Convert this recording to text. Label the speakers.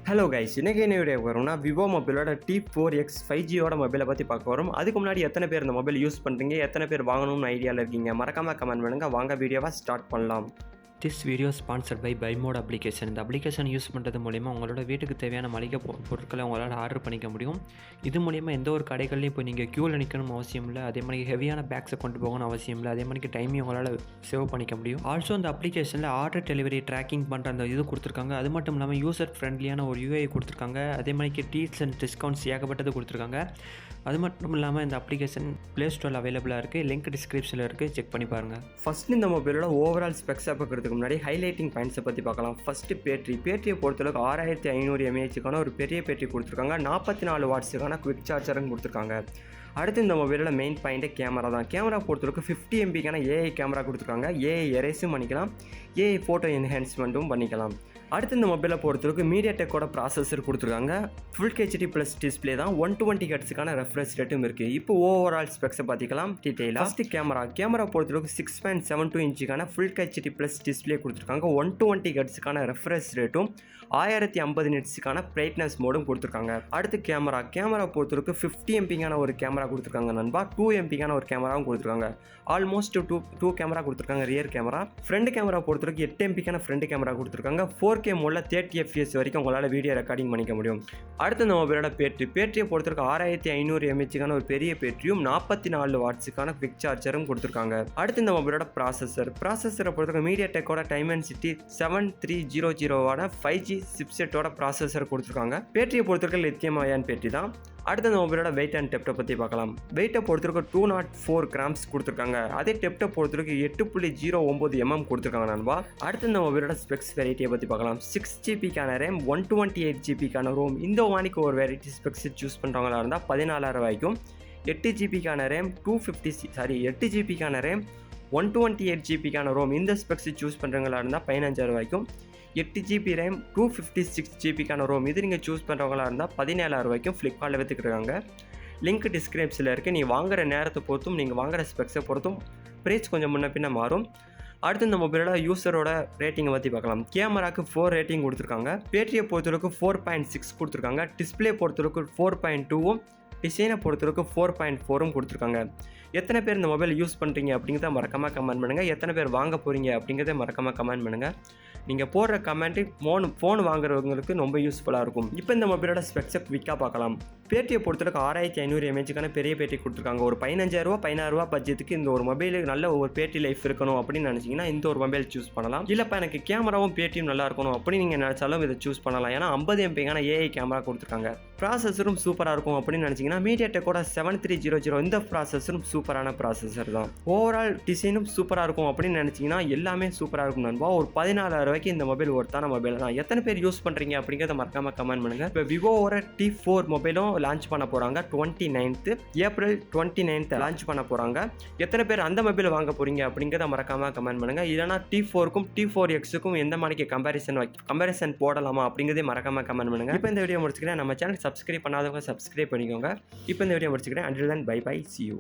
Speaker 1: Hello guys, இன்னைக்கு என்ன video வரோம்னா Vivo மொபைலோட T4X 5Gயோட மொபைலை பற்றி பார்க்க வரும். அதுக்கு முன்னாடி எத்தனை பேர் இந்த மொபைல் யூஸ் பண்ணுறீங்க, எத்தனை பேர் வாங்கணும்னு ஐடியாவில் இருக்கீங்க, மறக்காமல் கமெண்ட் பண்ணுங்கள். வாங்க வீடியோவை ஸ்டார்ட் பண்ணலாம்.
Speaker 2: திஸ் வீடியோ ஸ்பான்சர்ட் பை பைமோட் அப்ளிகேஷன். இந்த அப்ளிகேஷன் யூஸ் பண்ணுறது மூலிமா உங்களோட வீட்டுக்கு தேவையான மளிகை பொருட்களை உங்களால் ஆர்டர் பண்ணிக்க முடியும். இது மூலிமா எந்த ஒரு கடைகள்லையும் இப்போ நீங்கள் க்யூவில் நிற்கணும் அவசியம் இல்லை. அதே மாதிரி ஹெவியான பேக்ஸை கொண்டு போகணும் அவசியம் இல்லை. அதே மாதிரி டைமையும் உங்களால் சேவ் பண்ணிக்க முடியும். ஆல்சோ இந்த அப்ளிகேஷனில் ஆர்டர் டெலிவரி ட்ராக்கிங் பண்ணுற அந்த இது கொடுத்துருக்காங்க. அது மட்டும் இல்லாமல் யூசர் ஃப்ரெண்ட்லியான ஒரு யூஐ கொடுத்துருக்காங்க. அதே மாதிரி டீல்ஸ் அண்ட் டிஸ்கவுண்ட்ஸ் ஏகப்பட்டது கொடுத்துருக்காங்க. அது மட்டும் இல்லாமல் இந்த அப்ளிகேஷன் ப்ளே ஸ்டோரில் அவைலபிளாக இருக்குது. லிங்க் டிஸ்கிரிப்ஷனில் இருக்குது, செக் பண்ணி பாருங்கள்.
Speaker 1: ஃபர்ஸ்ட் இந்த மொபைலோட ஓவரால் ஸ்பெக்ஸை பார்க்கறதுக்கு முன்னாடி ஹைலைட்டிங் பாயிண்ட்ஸை பற்றி பார்க்கலாம். ஃபஸ்ட்டு பேட்டரியை பொறுத்தளவுக்கு 6500 mAhக்கான ஒரு பெரிய பேட்டரி கொடுத்துருக்காங்க. 44 வாட்ஸுக்கான குவிக் சார்ஜரும் கொடுத்துருக்காங்க. அடுத்து இந்த மொபைலில் மெயின் பாயிண்ட்டே கேமரா தான். கேமரா பொறுத்தளவுக்கு 50 MBக்கான ஏஐ கேமரா கொடுத்துருக்காங்க. ஏஐ எரேஸும் பண்ணிக்கலாம், ஏஐ ஃபோட்டோ என்ஹான்ஸ்மெண்ட்டும் பண்ணிக்கலாம். அடுத்து இந்த மொபைலை பொறுத்தளவுக்கு மீடியாடெக்கோட ப்ராசஸர் கொடுத்துருக்காங்க. ஃபுல் ஹெச்டி ப்ளஸ் டிஸ்பிளே தான். 120 ஹெர்ட்ஸுக்கான ரெஃப்ரெஷ் ரேட்டும் இருக்குது. இப்போ ஓவரால் ஸ்பெக்ஸை பார்த்திக்கலாம் டீட்டெயிலாக. ஃபஸ்ட்டு கேமரா பொறுத்தளவுக்கு 6.72 இன்ச்சுக்கான ஃபுல் ஹெச்டி ப்ளஸ் டிஸ்பிளே கொடுத்துருக்காங்க. 120 ஹெர்ட்ஸுக்கான ரெஃப்ரெஷ் ரேட்டும் 1050 நிட்ஸுக்கான பிரைட்னஸ் மோடும் கொடுத்துருக்காங்க. அடுத்து கேமரா பொறுத்தளவுக்கு 50 MBக்கான ஒரு கேமரா கொடுத்துருக்காங்க நண்பா. 2 MBக்கான ஒரு கேமராவும் கொடுத்துருக்காங்க. ஆல்மோஸ்ட் டூ கேமரா கொடுத்துருக்காங்க ரியர் கேமரா. ஃப்ரண்ட் கேமரா பொறுத்தளவுக்கு 8 MBக்கான ஃப்ரண்ட் கேமரா கொடுத்துருக்காங்க. 4K மோடில் 30 FPS வரைக்கும் உங்களால் வீடியோ ரெக்கார்டிங் பண்ணிக்க முடியும். அடுத்து இந்த மொபைலோட பேட்டரியை பொறுத்தவரைக்கும் 6500 mAhக்கான ஒரு பெரிய பேட்டரியும் 44 வாட்ஸுக்கான குவிக் சார்ஜரும் கொடுத்துருக்காங்க. அடுத்து இந்த மொபைலோட ப்ராசஸரை பொறுத்தவரைக்கும் மீடியாடெக்கோட டைமென்சிட்டி 7300 5G சிப்செட்டோட ப்ராசஸர் கொடுத்துருக்காங்க. பேட்டரியை பொறுத்தவரைக்கும் லித்தியம் அயான் பேட்டரி தான். அடுத்த இந்த மொபைலோட வெயிட் அண்ட் டெப்ட்டை பற்றி பார்க்கலாம். வெயிட்டை பொறுத்தவரைக்கும் 204 கிராம்ஸ் கொடுத்துருக்காங்க. அதே டெப்ட்டை பொறுத்தவரைக்கும் 8.09 mm கொடுத்துருக்காங்க நண்பா. அடுத்து இந்த மொபைலோட ஸ்பெக்ஸ் வெரைட்டியை பற்றி பார்க்கலாம். 6GB RAM, 128GB ROM. இந்த வானிக்கு ஒரு வெரைட்டி ஸ்பெக்ஸ் சூஸ் பண்ணுறவங்களா இருந்தால் 14,000 ரூபாய்க்கும். 8GB RAM, 8GB RAM, 128GB ROM. இந்த ஸ்பெக்ஸ் சூஸ் பண்ணுறவங்களா இருந்தால் 15,000 ரூபாய்க்கும். 8GB RAM, 256GB Rome. இது நீங்கள் சூஸ் பண்ணுறவங்களா இருந்தால் 17,000 ரூபாய்க்கும் ஃப்ளிப்கார்ட்டில் விற்றுக்கிறாங்க. லிங்க் டிஸ்கிரிப்ஷனில் இருக்குது. நீ வாங்குகிற நேரத்தை பொறுத்தும் நீங்கள் வாங்குகிற ஸ்பெக்ஸை பொறுத்தும் ப்ரைஸ் கொஞ்சம் முன்ன பின்ன மாறும். அடுத்து இந்த மொபைலோட யூசரோட ரேட்டிங்கை பற்றி பார்க்கலாம். கேமராக்கு 4 ரேட்டிங் கொடுத்துருக்காங்க. பேட்டரியை பொறுத்தளவுக்கு 4.6 கொடுத்துருக்காங்க. டிஸ்பிளே பொறுத்தளவுக்கு 4.2வும், டிசைனை பொறுத்தளவுக்கு 4.4ம் கொடுத்துருக்காங்க. எத்தனை பேர் இந்த மொபைல் யூஸ் பண்ணுறீங்க அப்படிங்கிறத மறக்காமல் கமெண்ட் பண்ணுங்கள். எத்தனை பேர் வாங்க போகிறீங்க அப்படிங்கிறத மறக்காமல் கமெண்ட் பண்ணுங்கள். நீங்கள் போடுற கமெண்ட்டு ஃபோன் வாங்குறவங்களுக்கு ரொம்ப யூஸ்ஃபுல்லாக இருக்கும். இப்போ இந்த மொபைலோட ஸ்பெக்ஸை குவிக்காக பார்க்கலாம். பேட்டரியை பொறுத்தளவுக்கு 6500 mAhக்கான பெரிய பேட்டரி கொடுத்துருக்காங்க. ஒரு 15,000 16,000 பட்ஜெட்டுக்கு இந்த ஒரு மொபைலுக்கு நல்ல ஒரு பேட்டரி லைஃப் இருக்கணும் அப்படின்னு நினச்சிங்கன்னா இந்த ஒரு மொபைல் சூஸ் பண்ணலாம். இல்லைப்பா எனக்கு கேமராவும் பேட்டரியும் நல்லா இருக்கணும் அப்படின்னு நீங்கள் நினச்சாலும் இதை சூஸ் பண்ணலாம். ஏன்னா 50 MBக்கான ஏஐ கேமரா கொடுத்துருக்காங்க. ப்ராசஸரும் சூப்பராக இருக்கும் அப்படின்னு நினச்சிங்கன்னா மீடியாடெக்கோட 7300 இந்த ப்ராசஸரும் சூப்பரான ப்ராசஸர் தான். ஓவரால் டிசைனும் சூப்பராக இருக்கும் அப்படின்னு நினச்சிங்கன்னா எல்லாமே சூப்பராக இருக்கும் நண்பா. ஒரு 14,000 ரூபாய்க்கு இந்த மொபைல் ஒருத்தான மொபைல் தான். எத்தனை பேர் யூஸ் பண்ணுறீங்க அப்படிங்கிறத மறக்காமல் கமெண்ட் பண்ணுங்கள். இப்போ விவோவோட T4 மொபைலும் லான்ச் பண்ண போகிறாங்க. 29th ஏப்ரல் 29th லான்ச் பண்ண போகிறாங்க. எத்தனை பேர் அந்த மொபைல் வாங்க போகிறீங்க அப்படிங்கிறத மறக்காமல் கமெண்ட் பண்ணுங்கள். இல்லைனா T4க்கும் T4Xக்கும் எந்த மாதிரிக்கு கம்பேரிசன் போடலாமா அப்படிங்கிறதே மறக்காமல் கமெண்ட் பண்ணுங்கள். இப்போ இந்த வீடியோ முடிச்சுக்கிறேன். நம்ம சேனல் சப்ஸ்கிரைப் பண்ணாதவங்க சப்ஸ்கிரைப் பண்ணிக்கோங்க. இப்போ இந்த வீடியோ முடிச்சுக்கிறேன். until then bye bye, see you.